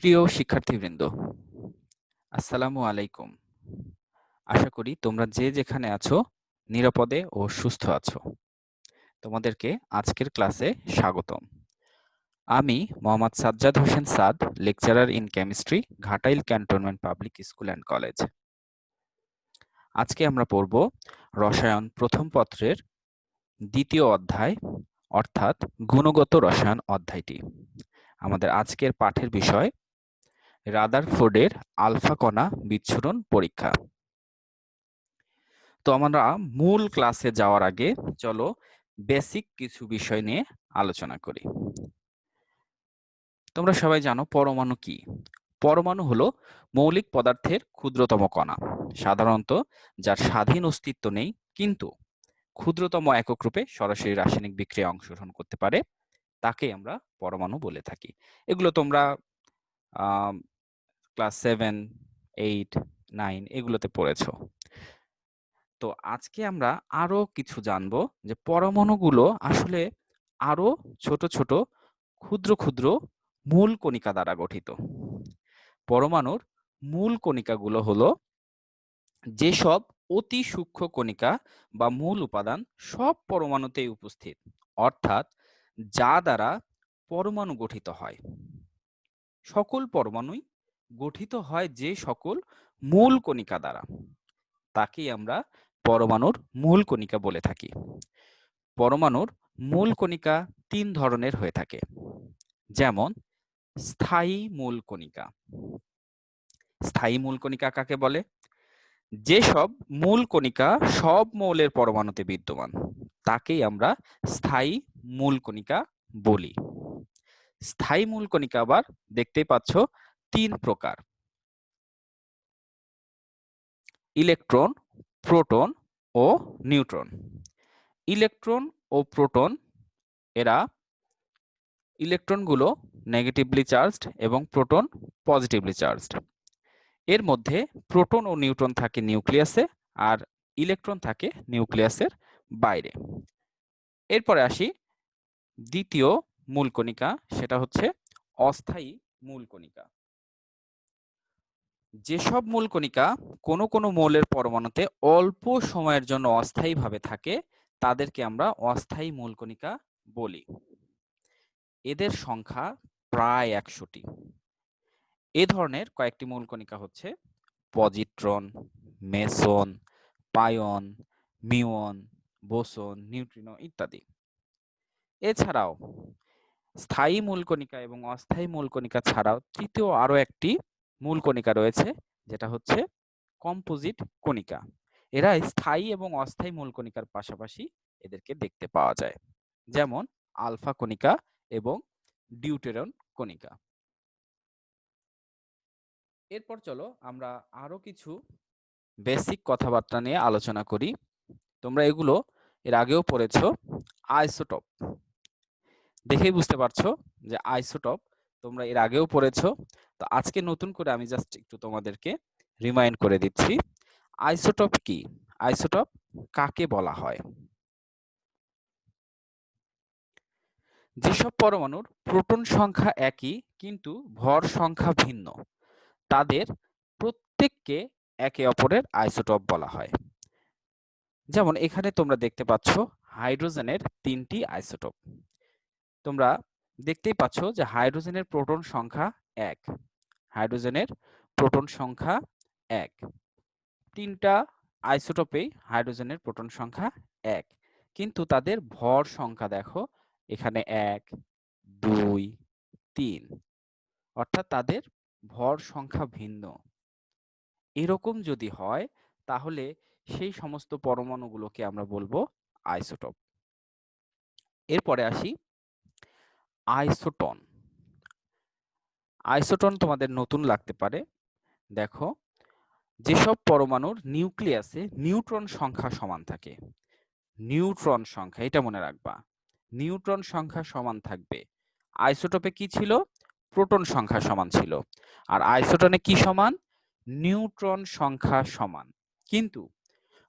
প্রিয় শিক্ষার্থীবৃন্দ, আসসালামু আলাইকুম। আশা করি তোমরা যে যেখানে আছো নিরাপদে ও সুস্থ আছো। তোমাদেরকে আজকের ক্লাসে স্বাগতম। আমি Mohammad Sajjad Hossain Saad, lecturer in chemistry, Ghatail cantonment public school and college. আজকে আমরা পড়ব রসায়ন প্রথম পত্রের দ্বিতীয় অধ্যায়, অর্থাৎ গুণগত রসায়ন অধ্যায়টি। আমাদের আজকের পাঠের বিষয় রাদারফোর্ডের আলফা কণা বিচ্ছুরণ পরীক্ষা। তো আমরা মূল ক্লাসে যাওয়ার আগে চলো বেসিক কিছু বিষয় নিয়ে আলোচনা করি। তোমরা সবাই জানো পরমাণু কি? পরমাণু হলো মৌলিক পদার্থের ক্ষুদ্রতম কণা, সাধারণত যার স্বাধীন অস্তিত্ব নেই কিন্তু ক্ষুদ্রতম একক রূপে সরাসরি রাসায়নিক বিক্রিয়ায় অংশগ্রহণ করতে পারে, তাকেই আমরা পরমাণু বলে থাকি। এগুলো তোমরা ক্লাস 7, 8, 9 এগুলোতে পড়েছো। তো আজকে আমরা আরো কিছু জানবো যে পরমাণুগুলো আসলে আরো ছোট ছোট ক্ষুদ্র ক্ষুদ্র মূল কণিকা দ্বারা গঠিত। পরমাণুর মূল কণিকাগুলো হলো যেসব অতি সূক্ষ্ম কণিকা বা মূল উপাদান সব পরমাণুতেই উপস্থিত, অর্থাৎ যা দ্বারা পরমাণু গঠিত হয়। সকল পরমাণুই গঠিত হয় যে সকল মূল কণিকা দ্বারা, তাকেই আমরা পরমাণুর মূল কণিকা বলে থাকি। পরমাণুর মূল কণিকা 3 ধরনের হয়ে থাকে, যেমন স্থায়ী মূল কণিকা। স্থায়ী মূল কণিকা কাকে বলে? যেসব মূল কণিকা সব মৌলের পরমাণুতে বিদ্যমান, তাকেই আমরা স্থায়ী মূল কণিকা বলি। স্থায়ী মূল কণিকা আবার দেখতেই পাচ্ছ 3 প্রকার: ইলেকট্রন, প্রোটন ও নিউট্রন। ইলেকট্রন ও প্রোটন, এরা ইলেকট্রনগুলো নেগেটিভলি চার্জড এবং প্রোটন পজিটিভলি চার্জড। এর মধ্যে প্রোটন ও নিউট্রন থাকে নিউক্লিয়াসে আর ইলেকট্রন থাকে নিউক্লিয়াসের বাইরে। এরপরে আসি দ্বিতীয় মূল কণিকা, সেটা হচ্ছে অস্থায়ী মূল কণিকা। যেসব মূল কণিকা কোনো কোনো মৌলের পরমাণুতে অল্প সময়ের জন্য অস্থায়ীভাবে থাকে, তাদেরকে আমরা অস্থায়ী মূল কণিকা বলি। এদের সংখ্যা প্রায় 100টি। এ ধরনের কয়েকটি মূল কণিকা হচ্ছে positron, Mason, pine, muon, boson, neutrino ইত্যাদি। এছাড়াও স্থায়ী মূল কণিকা এবং অস্থায়ী মূল কণিকা ছাড়াও তৃতীয় আরো একটি মূল কণিকা রয়েছে, যেটা হচ্ছে কম্পোজিট কণিকা। এরা স্থায়ী এবং অস্থায়ী মূল কণিকার পাশাপাশি এদেরকে দেখতে পাওয়া যায়, যেমন আলফা কণিকা এবং ডিউটেরন কণিকা। এরপর চলো আমরা আরো কিছু বেসিক কথাবার্তা নিয়ে আলোচনা করি। তোমরা এগুলো এর আগেও পড়েছো। আইসোটোপ, দেখেই বুঝতে পারছো যে আইসোটোপ তোমরা এর আগেও পড়েছো। তো আজকে নতুন করে আমি জাস্ট একটু তোমাদেরকে রিমাইন্ড করে দিচ্ছি, আইসোটোপ কি, আইসোটোপ কাকে বলা হয়। যেসব পরমাণুর প্রোটন সংখ্যা একই কিন্তু ভর সংখ্যা ভিন্ন, তাদের প্রত্যেককে একে অপরের আইসোটোপ বলা হয়। যেমন এখানে তোমরা দেখতে পাচ্ছ হাইড্রোজেনের 3টি আইসোটোপ। তোমরা দেখতেই পাচ্ছ যে হাইড্রোজেনের প্রোটন সংখ্যা 1, হাইড্রোজেনের প্রোটন সংখ্যা 1। 3টা আইসোটোপেই হাইড্রোজেনের প্রোটন সংখ্যা 1, কিন্তু তাদের ভর সংখ্যা দেখো এখানে 1, 2, 3, অর্থাৎ তাদের ভর সংখ্যা ভিন্ন। এরকম যদি হয় তাহলে সেই সমস্ত পরমাণুগুলোকে আমরা বলবো আইসোটোপ। এরপরে আসি আইসোটন। আইসোটন তোমাদের নতুন লাগতে পারে। দেখো, যেসব পরমাণুর নিউক্লিয়াসে নিউট্রন সংখ্যা সমান থাকে, নিউট্রন সংখ্যা, এটা মনে রাখবা, নিউট্রন সংখ্যা সমান থাকবে। আইসোটোপে কি ছিল? প্রোটন সংখ্যা সমান ছিল। আর আইসোটনে কি সমান? নিউট্রন সংখ্যা সমান, কিন্তু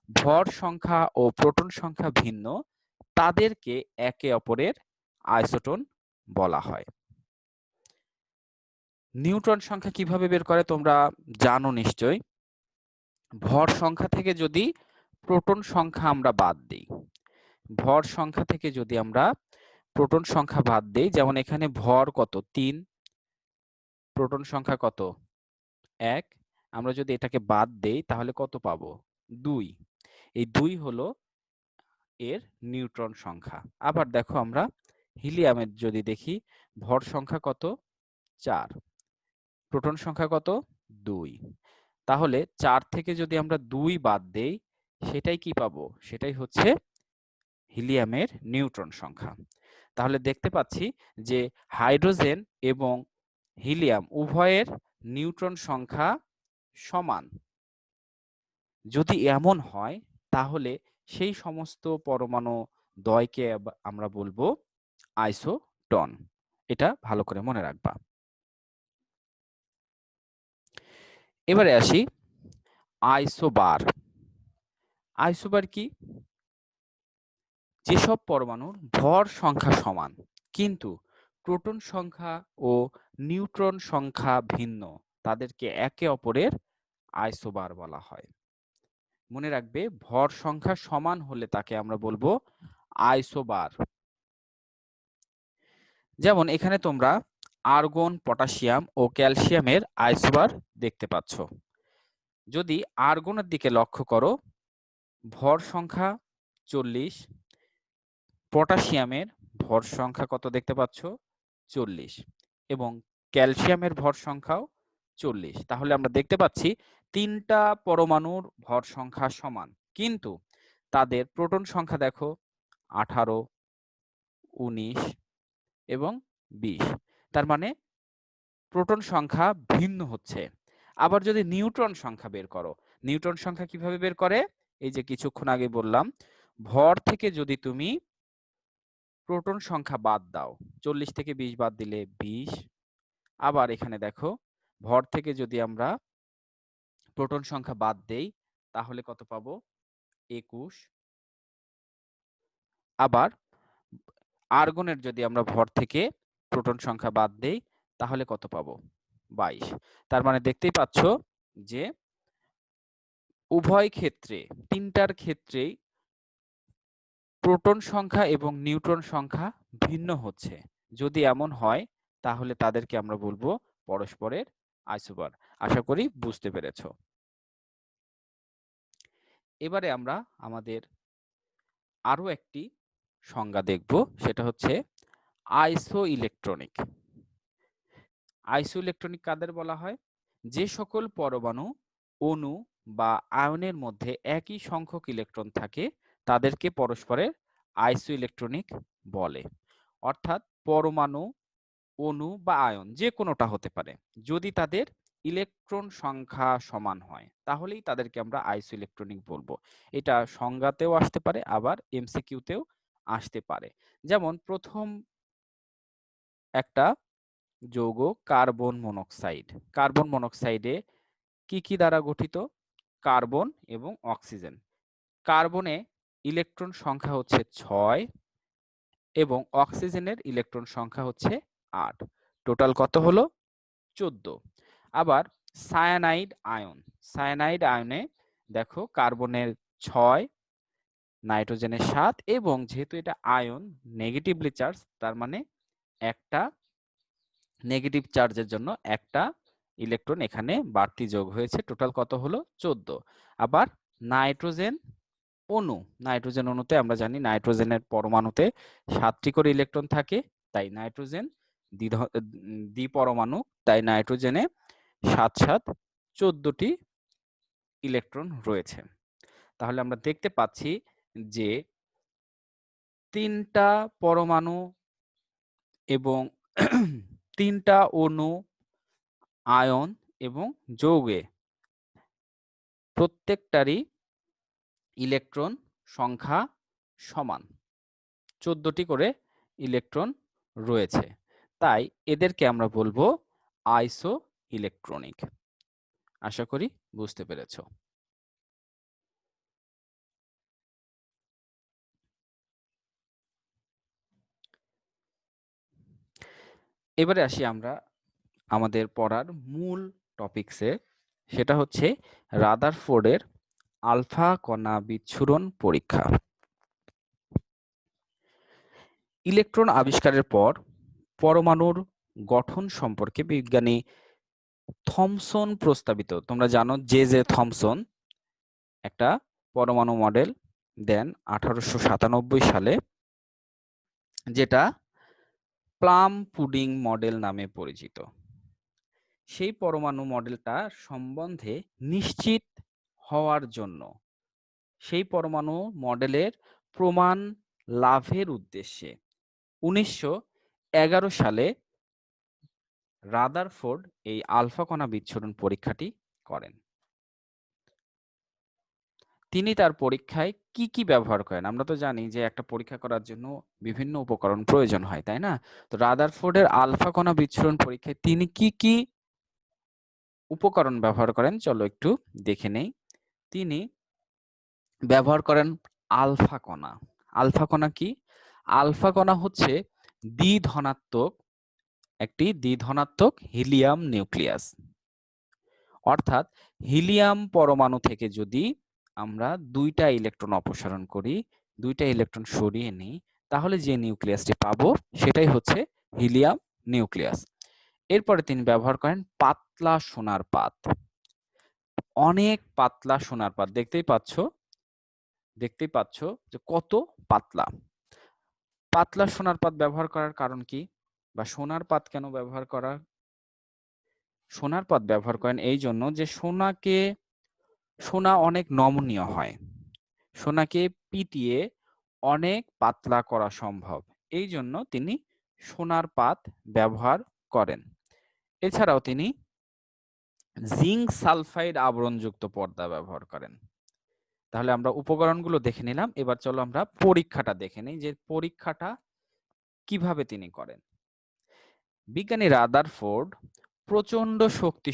ভর সংখ্যা ও প্রোটন সংখ্যা ভিন্ন, তাদেরকে একে অপরের আইসোটন বলা হয়। নিউট্রন সংখ্যা কিভাবে বের করে তোমরা জানো নিশ্চয়ই। ভর সংখ্যা থেকে যদি প্রোটন সংখ্যা আমরা বাদ দিই, ভর সংখ্যা থেকে যদি আমরা প্রোটন সংখ্যা বাদ দেই, যেমন এখানে ভর কত 3, প্রোটন সংখ্যা কত 1, আমরা যদি এটাকে বাদ দেই তাহলে কত পাবো 2। এই 2 হলো এর নিউট্রন সংখ্যা। আবার দেখো আমরা হিলিয়ামের যদি দেখি, ভর সংখ্যা কত 4, প্রোটন সংখ্যা কত 2। তাহলে 4 থেকে যদি আমরা 2 বাদ দেই, সেটাই কি পাবো, সেটাই হচ্ছে হিলিয়ামের নিউট্রন সংখ্যা। তাহলে দেখতে পাচ্ছি যে হাইড্রোজেন এবং হিলিয়াম উভয়ের নিউট্রন সংখ্যা সমান। যদি এমন হয় তাহলে সেই সমস্ত পরমাণু দ্বয়কে আমরা বলবো আইসোটন। এটা ভালো করে মনে রাখবা। এবারে আসি আইসোবার। আইসোবার কি? যেসব পরমাণুর ভর সংখ্যা সমান কিন্তু প্রোটন সংখ্যা ও নিউট্রন সংখ্যা ভিন্ন, তাদেরকে একে অপরের আইসোবার বলা হয়। মনে রাখবে, ভর সংখ্যা সমান হলে তাকে আমরা বলবো আইসোবার। যেমন এখানে তোমরা আর্গন, পটাশিয়াম ও ক্যালসিয়ামের আইসোবার দেখতে পাচ্ছ। যদি আর্গনের দিকে লক্ষ্য করো, ভর সংখ্যা 40, পটাশিয়ামের ভর সংখ্যা কত দেখতে পাচ্ছ 40, এবং ক্যালসিয়ামের ভর সংখ্যাও 40। তাহলে আমরা দেখতে পাচ্ছি তিনটা পরমাণুর ভর সংখ্যা সমান, কিন্তু তাদের প্রোটন সংখ্যা দেখো 18, 19 এবং 20। তার মানে প্রোটন সংখ্যা ভিন্ন হচ্ছে। আবার যদি নিউট্রন সংখ্যা বের করো, নিউট্রন সংখ্যা কিভাবে বের করে? এই যে কিছুক্ষণ আগে বললাম, ভর থেকে যদি তুমি প্রোটন সংখ্যা বাদ দাও, 40 থেকে 20 বাদ দিলে 20। আবার এখানে দেখো, ভর থেকে যদি আমরা প্রোটন সংখ্যা বাদ দেই তাহলে কত পাবো 21। আবার আর্গনের যদি আমরা ভর থেকে প্রোটন সংখ্যা বাদ দেই তাহলে কত পাবো 22। তার মানে দেখতেই পাচ্ছ যে উভয় ক্ষেত্রে, তিনটার ক্ষেত্রেই প্রোটন সংখ্যা এবং নিউট্রন সংখ্যা ভিন্ন হচ্ছে। যদি এমন হয় তাহলে তাদেরকে আমরা বলবো পরস্পরের আইসোবার। আশা করি বুঝতে পেরেছো। এবারে আমরা আমাদের আরো একটি সংজ্ঞা দেখব, সেটা হচ্ছে আইসো ইলেকট্রনিক। আইসো ইলেকট্রনিক কাদের বলা হয়? যে সকল পরমাণু, অণু বা আয়নের মধ্যে একই সংখ্যক ইলেকট্রন থাকে তাদেরকে পরস্পরের আইসো ইলেকট্রনিক বলে। অর্থাৎ পরমাণু, অণু বা আয়ন যে কোনোটা হতে পারে, যদি তাদের ইলেকট্রন সংখ্যা সমান হয় তাহলেই তাদেরকে আমরা আইসো ইলেকট্রনিক বলবো। এটা সংজ্ঞাতেও আসতে পারে, আবার এমসিকিউতেও আসতে পারে। যেমন প্রথম একটা যৌগ কার্বন মনোক্সাইড। কার্বন মনোক্সাইডে কি কি দ্বারা গঠিত? কার্বন এবং অক্সিজেন। কার্বনে ইলেকট্রন সংখ্যা হচ্ছে 6 এবং অক্সিজেনের ইলেকট্রন সংখ্যা হচ্ছে 8। টোটাল কত হলো 14। আবার সায়ানাইড আয়ন, সায়ানাইড আয়নে দেখো কার্বনের 6, নাইট্রোজেনের 7 এবং যেহেতু এটা আয়ন নেগেটিভলি চার্জ, তার মানে একটা নেগেটিভ চার্জের জন্য একটা ইলেকট্রন এখানে বাড়তি যোগ হয়েছে। টোটাল কত হলো 14। আবার নাইট্রোজেন অণু, নাইট্রোজেন অণুতে আমরা জানি নাইট্রোজেনের পরমাণুতে 7টি করে ইলেকট্রন থাকে, তাই নাইট্রোজেন দ্বিপরমাণু, তাই নাইট্রোজেনে 7 7 14টি ইলেকট্রন রয়েছে। তাহলে আমরা দেখতে পাচ্ছি যে তিনটা পরমাণু এবং তিনটা অণু, আয়ন এবং যৌগে প্রত্যেকটারই ইলেকট্রন সংখ্যা সমান, 14টি করে ইলেকট্রন রয়েছে, তাই এদেরকে আমরা বলবো আইসো ইলেকট্রনিক। আশা করি বুঝতে পেরেছো। এবারে আসি আমরা আমাদের পড়ার মূল টপিকসে, সেটা হচ্ছে রাদারফোর্ডের আলফা কণা বিচ্ছুরণ পরীক্ষা। ইলেকট্রন আবিষ্কারের পর পরমাণুর গঠন সম্পর্কে বিজ্ঞানী থমসন প্রস্তাবিত, তোমরা জানো জে থমসন একটা পরমাণু মডেল দেন 1897 সালে, যেটা প্লাম পুডিং মডেল নামে পরিচিত। সেই পরমাণু মডেলটা সম্বন্ধে নিশ্চিত হওয়ার জন্য, সেই পরমাণু মডেলের প্রমাণ লাভের উদ্দেশ্যে 1911 সালে রাদারফোর্ড এই আলফা কণা বিচ্ছুরণ পরীক্ষাটি করেন। তিনি তার পরীক্ষায় কি কি ব্যবহার করেন? আমরা তো জানি যে একটা পরীক্ষা করার জন্য বিভিন্ন উপকরণ প্রয়োজন হয়, তাই না? তো রাদারফোর্ডের আলফা কণা বিচ্ছুরণ পরীক্ষায় তিনি কি কি উপকরণ ব্যবহার করেন চলো একটু দেখে নেই। তিনি ব্যবহার করেন আলফা কণা। আলফা কণা কি? আলফা কণা হচ্ছে একটি দ্বিধনাত্মক হিলিয়াম নিউক্লিয়াস। অর্থাৎ হিলিয়াম পরমাণু থেকে যদি আমরা 2টা ইলেকট্রন অপসারণ করি, 2টা ইলেকট্রন সরিয়ে নিই, তাহলে যে নিউক্লিয়াসটি পাবো সেটাই হচ্ছে হিলিয়াম নিউক্লিয়াস। এরপরে তিনি ব্যবহার করেন পাতলা সোনার পাত। অনেক পাতলা সোনার পাত, দেখতেই পাচ্ছ যে কত পাতলা। পাতলা সোনার পাত ব্যবহার করার কারণ কি, বা সোনার পাত কেন ব্যবহার করা? সোনার পাত ব্যবহার করেন এই জন্য যে সোনা অনেক নমনীয় হয়, সোনাকে পিটিয়ে অনেক পাতলা করা সম্ভব, এই জন্য তিনি সোনার পাত ব্যবহার করেন। এছাড়াও তিনি জিঙ্ক সালফাইড আবরণযুক্ত পর্দা ব্যবহার করেন। তাহলে আমরা উপকরণগুলো দেখে নিলাম, এবার চলো আমরা পরীক্ষাটা দেখে নিই যে পরীক্ষাটা কিভাবে তিনি করেন। বিজ্ঞানী রাদারফোর্ড প্রচন্ড শক্তি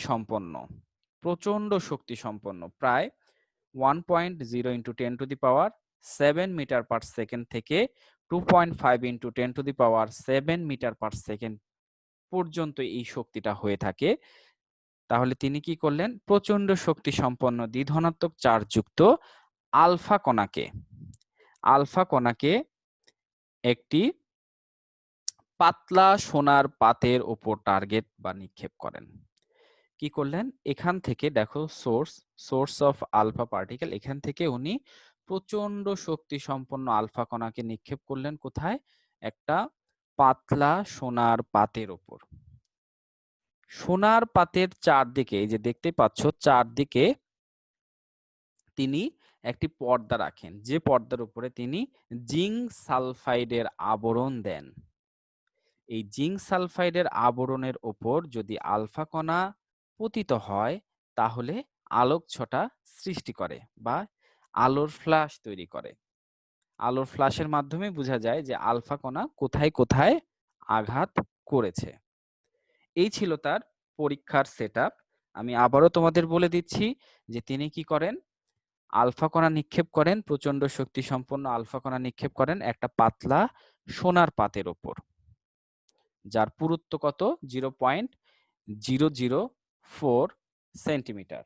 সম্পন্ন প্রায় 1.0 × 10⁻7 মিটার পার সেকেন্ড থেকে 2.5 × 10⁻7 মিটার পার সেকেন্ড পর্যন্ত এই শক্তিটা হয়ে থাকে। তাহলে তিনি কি করলেন? প্রচন্ড শক্তি সম্পন্ন দ্বিধনাত্মক চার্জযুক্ত আলফা কণাকে একটি পাতলা সোনার পাতের উপর টার্গেট বা নিক্ষেপ করেন। কি করলেন? এখান থেকে দেখো সোর্স অফ আলফা পার্টিকেল, এখান থেকে উনি প্রচন্ড শক্তি সম্পন্ন আলফা কণাকে নিক্ষেপ করলেন কোথায়? একটা পাতলা সোনার পাতের উপর। সোনার পাতের চারদিকে, এই যে দেখতে পাচ্ছ, চারদিকে তিনি একটি পর্দা রাখেন, যে পর্দার উপরে তিনি জিঙ্ক সালফাইডের আবরণ দেন। এই জিঙ্ক সালফাইডের আবরণের ওপর যদি আলফা কণা পতিত হয়, তাহলে আলোকছটা সৃষ্টি করে বা আলোর ফ্ল্যাশ তৈরি করে। আলোর ফ্ল্যাশের মাধ্যমে বোঝা যায় যে আলফা কণা কোথায় কোথায় আঘাত করেছে। এই ছিল তার পরীক্ষার সেটআপ। আমি আবারও তোমাদের বলে দিচ্ছি যে তিনি কি করেন? আলফা কণা নিক্ষেপ করেন, প্রচন্ড শক্তি সম্পন্ন আলফা কণা নিক্ষেপ করেন একটা পাতলা সোনার পাতের ওপর, যার পুরুত্ব কত? 0.004 সেন্টিমিটার।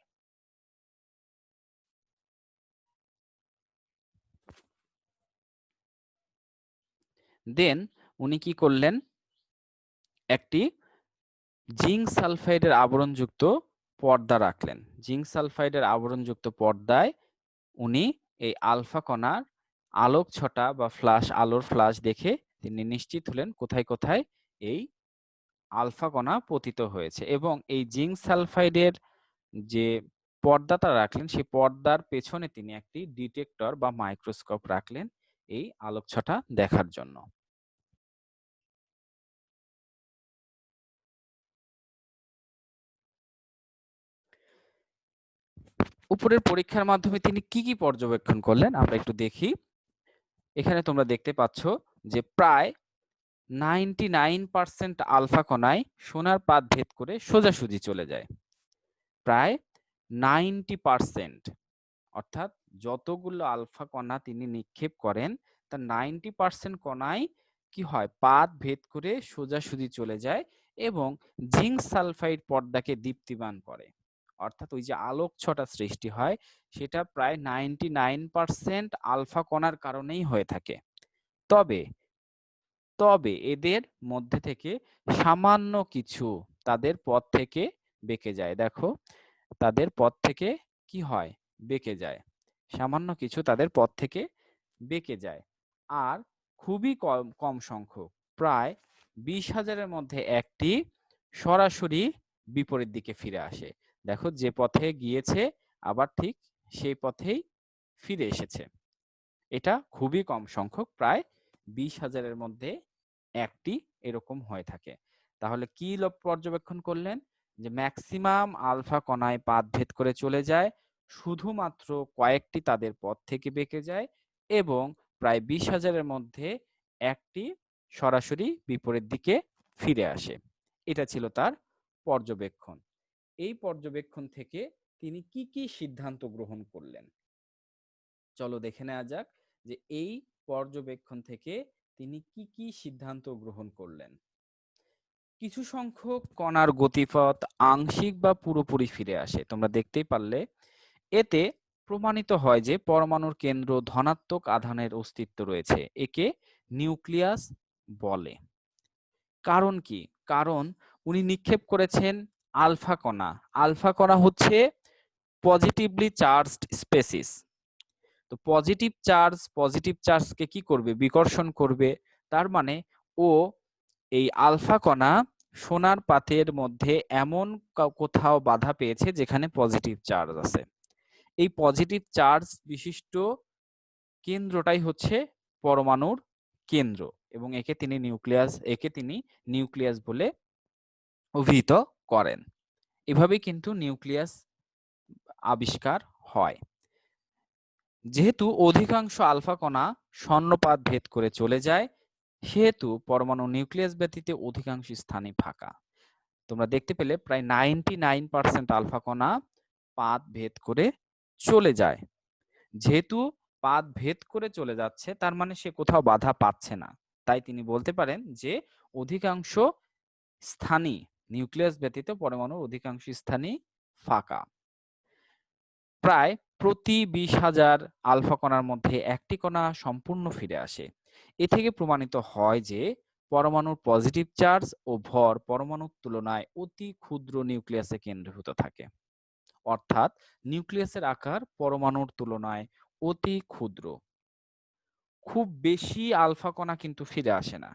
দেন উনি কি করলেন? একটি জিঙ্ক সালফাইডের আবরণযুক্ত পর্দা রাখলেন। জিঙ্ক সালফাইডের আবরণযুক্ত পর্দায় উনি এই আলফা কণার আলোকছটা বা আলোর ফ্ল্যাশ দেখে তিনি নিশ্চিত হলেন কোথায় কোথায় এই আলফা কণা পতিত হয়েছে, এবং এই জিঙ্ক সালফাইডের যে পর্দাটা রাখলেন, সেই পর্দার পেছনে তিনি একটি ডিটেক্টর বা মাইক্রোস্কোপ রাখলেন এই আলোকছটা দেখার জন্য। উপরের পরীক্ষার মাধ্যমে তিনি কি কি পর্যবেক্ষণ করলেন আমরা একটু দেখি। এখানে তোমরা দেখতে পাচ্ছ যে প্রায় 99% আলফা কণায় সোনার পাত ভেদ করে সোজাসুজি চলে যায়। প্রায় 90%, অর্থাৎ যতগুলো আলফা কণা তিনি নিক্ষেপ করেন তার 90% কণাই কি হয়? পাত ভেদ করে সোজাসুজি চলে যায়, এবং জিঙ্ক সালফাইড পর্দাকে দীপ্তিমান করে। অর্থাৎ ওই যে আলোকছটা সৃষ্টি হয় সেটা প্রায় 99% আলফা কণার কারণেই হয়ে থাকে। তবে তবে এদের মধ্যে থেকে সামান্য কিছু তাদের পথ থেকে বেঁকে যায়। দেখো, তাদের পথ থেকে কি হয়? বেঁকে যায়। সামান্য কিছু তাদের পথ থেকে বেঁকে যায়। আর খুবই কম কম সংখ্যক, প্রায় 20,000-এর মধ্যে একটি সরাসরি বিপরীত দিকে ফিরে আসে। দেখো, যে পথে গিয়েছে আবার ঠিক সেই পথেই ফিরে এসেছে। এটা খুবই কম সংখ্যক, প্রায় 20,000-এর মধ্যে একটি এরকম হয়ে থাকে। তাহলে কি পর্যবেক্ষণ করলেন? যে ম্যাক্সিমাম আলফা কণায় পাদভেদ করে চলে যায়, শুধুমাত্র কয়েকটি তাদের পথ থেকে বেঁকে যায় এবং প্রায় 20,000-এর মধ্যে একটি সরাসরি বিপরীত দিকে ফিরে আসে। এটা ছিল তার পর্যবেক্ষণ। এই পর্যবেক্ষণ থেকে তিনি কি কি সিদ্ধান্ত গ্রহণ করলেন? চলো দেখে নেওয়া যাক যে এই পর্যবেক্ষণ থেকে তিনি কি কি সিদ্ধান্ত গ্রহণ করলেন। কিছু সংখ্যক কণার গতিপথ আংশিক বা পুরোপুরি ফিরে আসে, তোমরা দেখতেই পারলে। এতে প্রমাণিত হয় যে পরমাণুর কেন্দ্র ধনাত্মক আধানের অস্তিত্ব রয়েছে। একে নিউক্লিয়াস বলে। কারণ কি? কারণ উনি নিক্ষেপ করেছেন আলফা কণা। আলফা কণা হচ্ছে পজিটিভলি চার্জড স্পেসিস। তো পজিটিভ চার্জকে কি করবে? বিকর্ষণ করবে। তার মানে ও এই আলফা কণা সোনার পাতের মধ্যে এমন কোথাও বাধা পেয়েছে যেখানে পজিটিভ চার্জ আছে। এই পজিটিভ চার্জ বিশিষ্ট কেন্দ্রটাই হচ্ছে পরমাণুর কেন্দ্র এবং একে তিনি নিউক্লিয়াস বলে অভিহিত করেন। এভাবেই কিন্তু নিউক্লিয়াস আবিষ্কার হয়। যেহেতু অধিকাংশ আলফা কণা স্বর্ণপাত ভেদ করে চলে যায়, সেহেতু পরমাণু নিউক্লিয়াস ব্যতীত অধিকাংশ স্থানই ফাঁকা। তোমরা দেখতে পেলে প্রায় 99% আলফা কণা পাত ভেদ করে চলে যায়। যেহেতু পাত ভেদ করে চলে যাচ্ছে, তার মানে সে কোথাও বাধা পাচ্ছে না। তাই তিনি বলতে পারেন যে অধিকাংশ স্থানই, নিউক্লিয়াস ব্যতীত পরমাণুর অধিকাংশ স্থানই ফাঁকা। প্রায় প্রতি 20,000 আলফা কণার মধ্যে একটি কণা সম্পূর্ণ ফিরে আসে। এ থেকে প্রমাণিত হয় যে পরমাণুর পজিটিভ চার্জ ও ভর পরমাণুর তুলনায় অতি ক্ষুদ্র নিউক্লিয়াসে কেন্দ্রীভূত থাকে। অর্থাৎ নিউক্লিয়াসের আকার পরমাণুর তুলনায় অতি ক্ষুদ্র। খুব বেশি আলফা কণা কিন্তু ফিরে আসে না।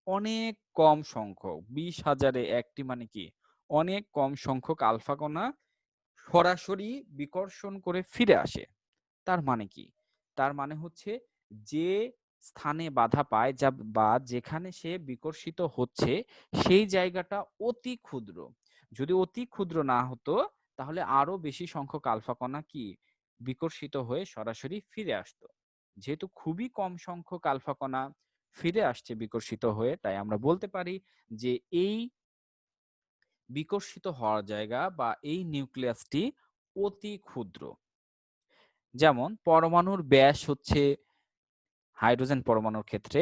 অনেক কম সংখ্যক, 20,000-এ একটি মানে কি? অনেক কম সংখ্যক আলফা কণা সরাসরি বিকর্ষণ করে ফিরে আসে। তার মানে কি? তার মানে হচ্ছে যে স্থানে বাধা পায় বা যেখানে সে বিকর্ষিত হচ্ছে সেই জায়গাটা অতি ক্ষুদ্র। যদি অতি ক্ষুদ্র না হতো তাহলে আরো বেশি সংখ্যক আলফা কণা কি বিকর্ষিত হয়ে সরাসরি ফিরে আসতো। যেহেতু খুবই কম সংখ্যক আলফা কণা ফিরে আসছে বিকর্ষিত হয়ে, তাই আমরা বলতে পারি যে এই বিকর্ষিত হওয়ার জায়গা বা এই নিউক্লিয়াসটি অতি ক্ষুদ্র। যেমন পরমাণুর ব্যাস হচ্ছে হাইড্রোজেন পরমাণুর ক্ষেত্রে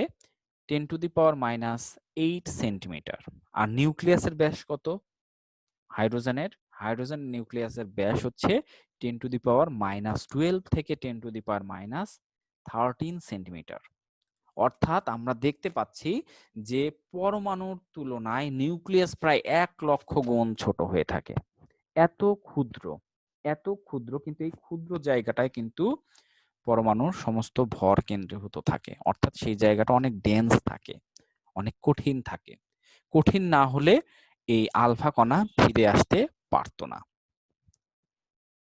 10⁻⁻8 সেন্টিমিটার। আর নিউক্লিয়াসের ব্যাস কত? হাইড্রোজেন নিউক্লিয়াসের ব্যাস হচ্ছে 10⁻12 থেকে 10⁻13 সেন্টিমিটার। অর্থাৎ আমরা দেখতে পাচ্ছি যে পরমাণুর তুলনায় নিউক্লিয়াস প্রায় 1,00,000 গুণ ছোট হয়ে থাকে। এত ক্ষুদ্র, এত ক্ষুদ্র, কিন্তু এই ক্ষুদ্র জায়গাটায় কিন্তু পরমাণুর সমস্ত ভর কেন্দ্রীভূত থাকে। অর্থাৎ সেই জায়গাটা অনেক ডেন্স থাকে, অনেক কঠিন থাকে। কঠিন না হলে এই আলফা কণা ফিরে আসতে পারতো না।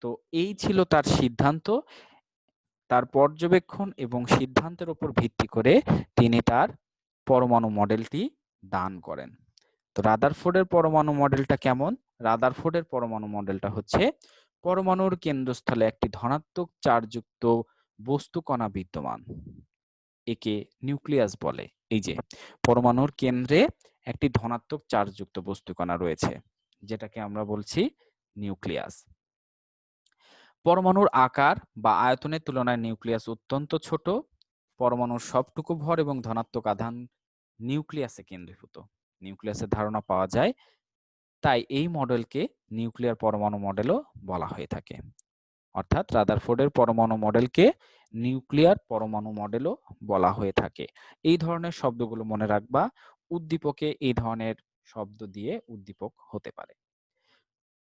তো এই ছিল তার সিদ্ধান্ত। তার পর্যবেক্ষণ এবং সিদ্ধান্তের উপর ভিত্তি করে তিনি তার পরমাণু মডেলটি দান করেন। তো রাদারফোর্ডের পরমাণু মডেলটা কেমন? রাদারফোর্ডের পরমাণু মডেলটা হচ্ছে পরমাণুর কেন্দ্রস্থলে একটি ধনাত্মক চার্জযুক্ত বস্তু কণা বিদ্যমান। একে নিউক্লিয়াস বলে। এই যে পরমাণুর কেন্দ্রে একটি ধনাত্মক চার্জযুক্ত বস্তু কণা রয়েছে, যেটাকে আমরা বলছি নিউক্লিয়াস। পরমাণুর আকার বা আয়তনের তুলনায় নিউক্লিয়াস অত্যন্ত ছোট। পরমাণুর সবটুকু ভর এবং ধনাত্মক আধান নিউক্লিয়াসে কেন্দ্রীভূত। নিউক্লিয়াসের ধারণা পাওয়া যায়। তাই এই মডেলকে নিউক্লিয়ার পরমাণু মডেলও বলা হয়ে থাকে। অর্থাৎ রাদারফোর্ডের পরমাণু মডেলকে নিউক্লিয়ার পরমাণু মডেলও বলা হয়ে থাকে। এই ধরনের শব্দগুলো মনে রাখবা। উদ্দীপকে এই ধরনের শব্দ দিয়ে উদ্দীপক হতে পারে।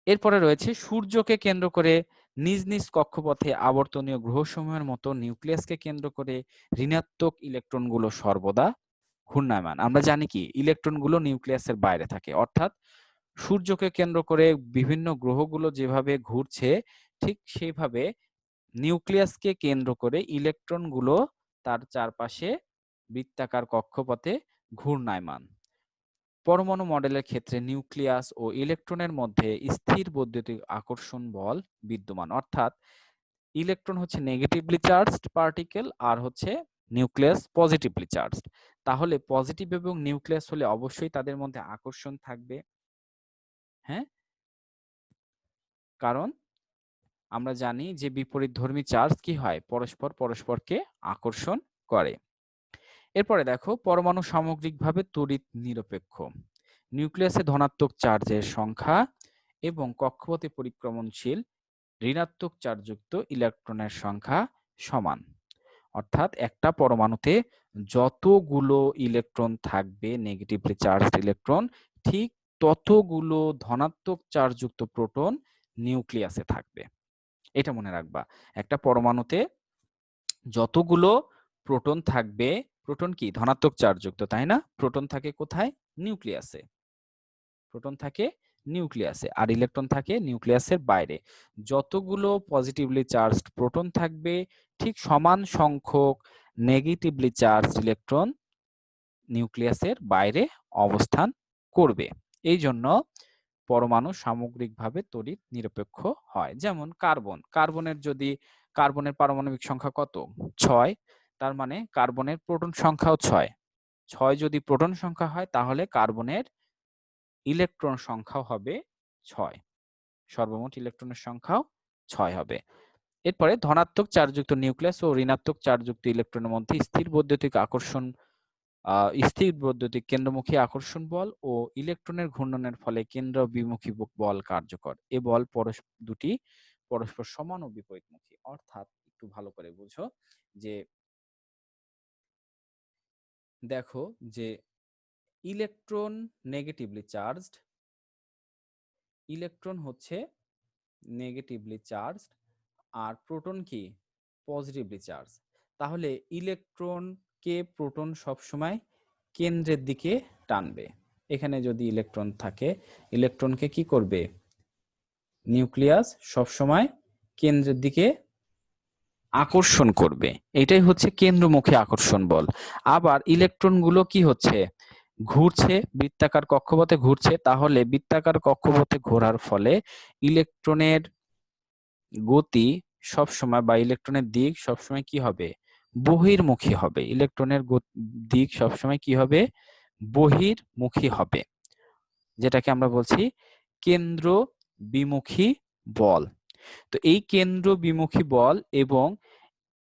এরপরে রয়েছে সূর্যকে কেন্দ্র করে নিজ নিজ কক্ষপথে আবর্তনীয় গ্রহসমূহের মতো নিউক্লিয়াসকে কেন্দ্র করে ঋণাত্মক ইলেকট্রনগুলো সর্বদা ঘূর্ণায়মান। আমরা জানি কি ইলেকট্রনগুলো নিউক্লিয়াসের বাইরে থাকে, অর্থাৎ সূর্যকে কেন্দ্র করে বিভিন্ন গ্রহগুলো যেভাবে ঘুরছে ঠিক সেইভাবে নিউক্লিয়াসকে কেন্দ্র করে ইলেকট্রনগুলো তার চারপাশে বৃত্তাকার কক্ষপথে ঘূর্ণায়মান। পরমাণু মডেলের ক্ষেত্রে নিউক্লিয়াস ও ইলেকট্রনের মধ্যে স্থির বৈদ্যুতিক আকর্ষণ বল বিদ্যমান, অর্থাৎ ইলেকট্রন হচ্ছে নেগেটিভলি চার্জড পার্টিকেল আর হচ্ছে নিউক্লিয়াস পজিটিভলি চার্জড। তাহলে পজিটিভ এবং নিউক্লিয়াস হলে অবশ্যই তাদের মধ্যে আকর্ষণ থাকবে। হ্যাঁ, কারণ আমরা জানি যে বিপরীতধর্মী চার্জ কি হয়, পরস্পরকে আকর্ষণ করে। এরপরে দেখো পরমাণু সামগ্রিকভাবে তড়িৎ নিরপেক্ষ। নিউক্লিয়াসে ধনাত্মক চার্জের সংখ্যা এবং কক্ষপথে পরিক্রমণশীল ঋণাত্মক চার্জযুক্ত ইলেকট্রনের সংখ্যা সমান। অর্থাৎ একটা পরমাণুতে যতগুলো ইলেকট্রন থাকবে নেগেটিভলি চার্জড ইলেকট্রন, ঠিক ততগুলো ধনাত্মক চার্জযুক্ত প্রোটন নিউক্লিয়াসে থাকবে। এটা মনে রাখবা। একটা পরমাণুতে যতগুলো প্রোটন থাকবে, প্রোটন কি ধনাত্মক চার্জযুক্ত, তাই না? প্রোটন থাকে কোথায়? নিউক্লিয়াসে। প্রোটন থাকে নিউক্লিয়াসে আর ইলেকট্রন থাকে নিউক্লিয়াসের বাইরে। যতগুলো পজিটিভলি চার্জড প্রোটন থাকবে ঠিক সমান সংখ্যক নেগেটিভলি চার্জড ইলেকট্রন নিউক্লিয়াসের বাইরে অবস্থান করবে। এই জন্য পরমাণু সামগ্রিকভাবে তড়িৎ নিরপেক্ষ হয়। যেমন কার্বনের পারমাণবিক সংখ্যা কত? 6। তার মানে কার্বনের প্রোটন সংখ্যাও 6। 6 যদি প্রোটন সংখ্যা হয় তাহলে কার্বনের ইলেকট্রন সংখ্যাও হবে 6। সর্বমোট ইলেকট্রনের সংখ্যাও 6 হবে। এরপরে ধনাত্মক চার্জযুক্ত নিউক্লিয়াস ও ঋণাত্মক চার্জযুক্ত ইলেকট্রনের মধ্যে স্থির বৈদ্যুতিক কেন্দ্রমুখী আকর্ষণ বল ও ইলেকট্রনের ঘূর্ণনের ফলে কেন্দ্র বিমুখী বল কার্যকর। এ বল দুটি পরস্পর সমান ও বিপরীতমুখী। অর্থাৎ একটু ভালো করে বুঝো যে দেখো যে ইলেকট্রন নেগেটিভলি চার্জড, ইলেকট্রন হচ্ছে নেগেটিভলি চার্জড আর প্রোটন কি পজিটিভলি চার্জ। তাহলে ইলেকট্রনকে প্রোটন সবসময় কেন্দ্রের দিকে টানবে। এখানে যদি ইলেকট্রন থাকে, ইলেকট্রনকে কি করবে? নিউক্লিয়াস সবসময় কেন্দ্রের দিকে আকর্ষণ করবে। এটাই হচ্ছে কেন্দ্রমুখী আকর্ষণ বল। আবার ইলেকট্রনগুলো কি হচ্ছে? ঘুরছে, বৃত্তাকার কক্ষপথে ঘুরছে। তাহলে বৃত্তাকার কক্ষপথে ঘোরার ফলে ইলেকট্রনের গতি সবসময় বা ইলেকট্রনের দিক সবসময় কি হবে? বহির্মুখী হবে। ইলেকট্রনের দিক সবসময় কি হবে? বহির্মুখী হবে, যেটাকে আমরা বলছি কেন্দ্র বিমুখী বল। তো এই কেন্দ্র বিমুখী বল এবং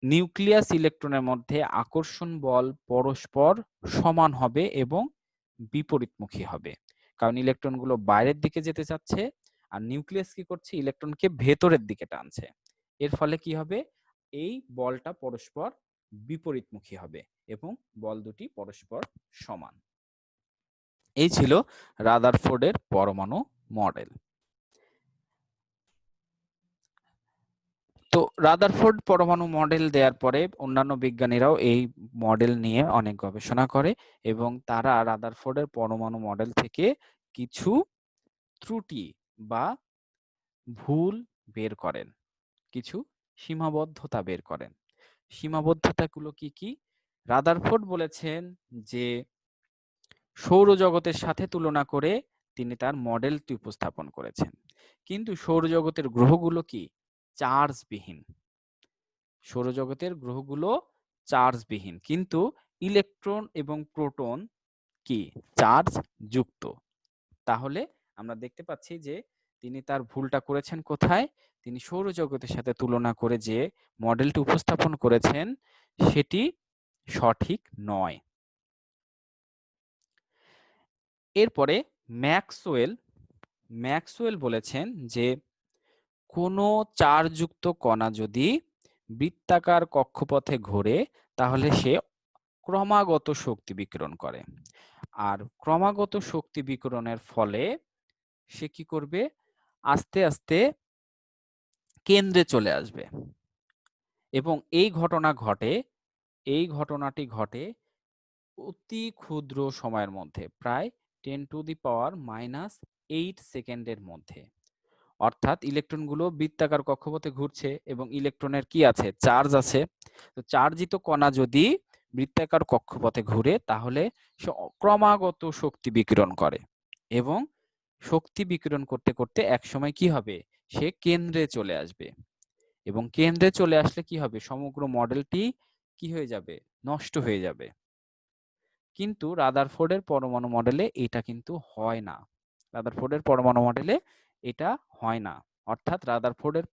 নিউক্লিয়াস ইলেকট্রনের মধ্যে আকর্ষণ বল পরস্পর সমান হবে এবং বিপরীতমুখী হবে। কারণ ইলেকট্রনগুলো বাইরের দিকে যেতে চাচ্ছে আর নিউক্লিয়াস কি করছে? ইলেকট্রনকে ভেতরের দিকে টানছে। এর ফলে কি হবে? এই বলটা পরস্পর বিপরীতমুখী হবে এবং বল দুটি পরস্পর সমান। এই ছিল রাদারফোর্ডের পরমাণু মডেল। তো রাদারফোর্ড পরমাণু মডেল দেওয়ার পরে অন্যান্য বিজ্ঞানীরাও এই মডেল নিয়ে অনেক গবেষণা করে এবং তারা রাদারফোর্ডের পরমাণু মডেল থেকে কিছু ত্রুটি বা ভুল বের করেন, কিছু সীমাবদ্ধতা বের করেন। সীমাবদ্ধতাগুলো কি কি? রাদারফোর্ড বলেছেন যে সৌরজগতের সাথে তুলনা করে তিনি তার মডেলটি উপস্থাপন করেছেন, কিন্তু সৌরজগতের গ্রহগুলো কি চার্জবিহীন। সৌরজগতের গ্রহগুলো চার্জবিহীন, কিন্তু ইলেকট্রন এবং প্রোটন কি চার্জ যুক্ত। তাহলে আমরা দেখতে পাচ্ছি যে তিনি তার ভুলটা করেছেন কোথায়? তিনি সৌরজগতের সাথে তুলনা করে যে মডেলটি উপস্থাপন করেছেন সেটি সঠিক নয়। এরপরে ম্যাক্সওয়েল বলেছেন যে কোনো চার্জযুক্ত কণা যদি বৃত্তাকার কক্ষপথে ঘোরে তাহলে সে ক্রমাগত শক্তি বিকিরণ করে। আর ক্রমাগত শক্তি বিকিরণের ফলে সে কি করবে? আস্তে আস্তে কেন্দ্রে চলে আসবে এবং এই ঘটনাটি ঘটে অতি ক্ষুদ্র সময়ের মধ্যে, প্রায় 10⁻⁻8 সেকেন্ডের মধ্যে। অর্থাৎ ইলেকট্রনগুলো বৃত্তাকার কক্ষপথে ঘুরছে এবং ইলেকট্রনের কি আছে? চার্জ আছে। তো চার্জিত কণা যদি বৃত্তাকার কক্ষপথে ঘুরে তাহলে সে ক্রমাগত শক্তি বিকিরণ করে এবং শক্তি বিকিরণ করতে করতে একসময় কি হবে? সে কেন্দ্রে চলে আসবে এবং কেন্দ্রে চলে আসলে কি হবে? সমগ্র মডেলটি কি হয়ে যাবে? নষ্ট হয়ে যাবে। কিন্তু রাদারফোর্ডের পরমাণু মডেলে এটা কিন্তু হয় না। রাদারফোর্ডের পরমাণু মডেলে এটা হয় না। অর্থাৎ রাদারফোর্ডের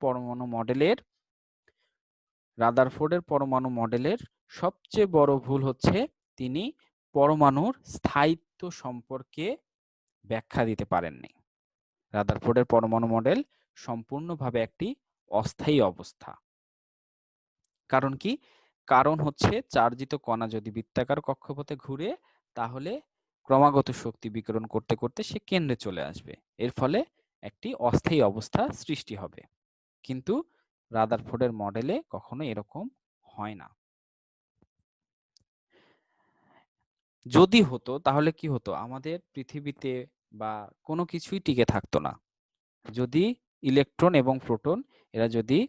পরমাণু মডেলের সবচেয়ে বড় ভুল হচ্ছে তিনি পরমাণুর স্থায়িত্ব সম্পর্কে ব্যাখ্যা দিতে পারেননি। রাদারফোর্ডের পরমাণু মডেল সম্পূর্ণভাবে একটি অস্থায়ী অবস্থা। কারণ কি? কারণ হচ্ছে চার্জিত কণা যদি বৃত্তাকার কক্ষপথে ঘুরে তাহলে ক্রমাগত শক্তি বিকিরণ করতে করতে সে কেন্দ্রে চলে আসবে। এর ফলে একটি অস্থায়ী অবস্থা সৃষ্টি হবে। কিন্তু রাদারফোর্ডের মডেলে কখনো এরকম হয় না। যদি হতো তাহলে কি হতো? আমাদের পৃথিবীতে বা কোনো কিছুই টিকে থাকতো না। যদি ইলেকট্রন এবং প্রোটন যদি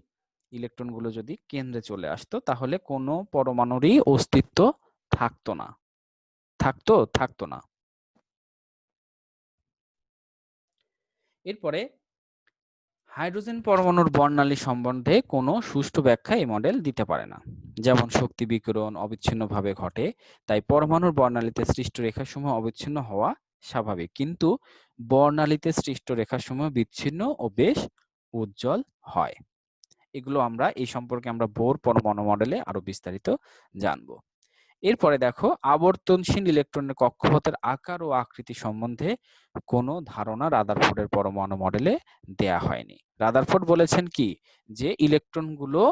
ইলেকট্রনগুলো যদি কেন্দ্রে চলে আসতো তাহলে কোনো পরমাণুরই অস্তিত্ব থাকতো না। থাকতো? থাকতো না। এরপরে হাইড্রোজেন পরমাণুর বর্ণালী সম্বন্ধে কোনো সুষ্ঠু ব্যাখ্যা এই মডেল দিতে পারে না। যেমন শক্তি বিকিরণ অবিচ্ছিন্নভাবে ঘটে, তাই পরমাণুর বর্ণালীতে সৃষ্ট রেখাসমূহ অবিচ্ছিন্ন হওয়া স্বাভাবিক। কিন্তু বর্ণালীতে সৃষ্ট রেখাসমূহ বিচ্ছিন্ন ও বেশ উজ্জ্বল হয়। এগুলো এই সম্পর্কে আমরা বোর পরমাণু মডেলে আরো বিস্তারিত জানবো। এরপরে দেখো, আবর্তনশীল ইলেকট্রনের কক্ষপথের আকার ও আকৃতি সম্বন্ধে কোনো ধারণা রাদারফোর্ডের পরমাণু মডেলে দেয়া হয়নি। রাদারফোর্ড বলেছেন কি? যে ইলেকট্রনগুলো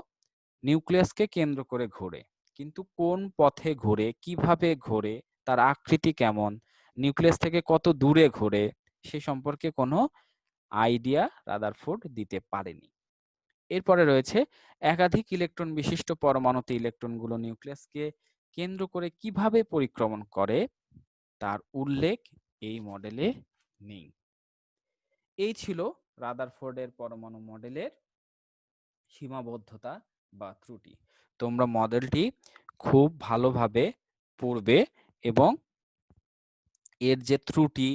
নিউক্লিয়াসকে কেন্দ্র করে ঘোরে, কিন্তু কোন পথে ঘোরে, কিভাবে ঘোরে, তার আকৃতি কেমন, নিউক্লিয়াস থেকে কত দূরে ঘোরে, সে সম্পর্কে কোনো আইডিয়া রাদারফোর্ড দিতে পারেনি। এরপরে রয়েছে একাধিক ইলেকট্রন বিশিষ্ট পরমাণুতে ইলেকট্রনগুলো নিউক্লিয়াসকে কেন্দ্র করে কিভাবে পরিক্রমণ করে তার উল্লেখ এই মডেলে নেই। এই ছিল রাদারফোর্ডের পরমাণু মডেলের সীমাবদ্ধতা বা ত্রুটি। তোমরা মডেলটি খুব ভালোভাবে পড়বে এবং এর যে ত্রুটি,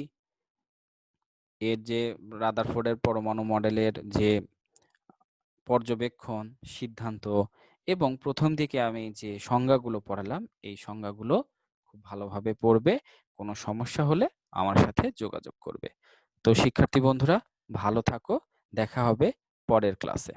এর যে রাদারফোর্ডের পরমাণু মডেলের যে পর্যবেক্ষণ, সিদ্ধান্ত এবং প্রথম দিকে আমি যে সংজ্ঞাগুলো পড়ালাম এই সংজ্ঞাগুলো খুব ভালোভাবে পড়বে। কোনো সমস্যা হলে আমার সাথে যোগাযোগ করবে। তো শিক্ষার্থী বন্ধুরা, ভালো থাকো। দেখা হবে পরের ক্লাসে।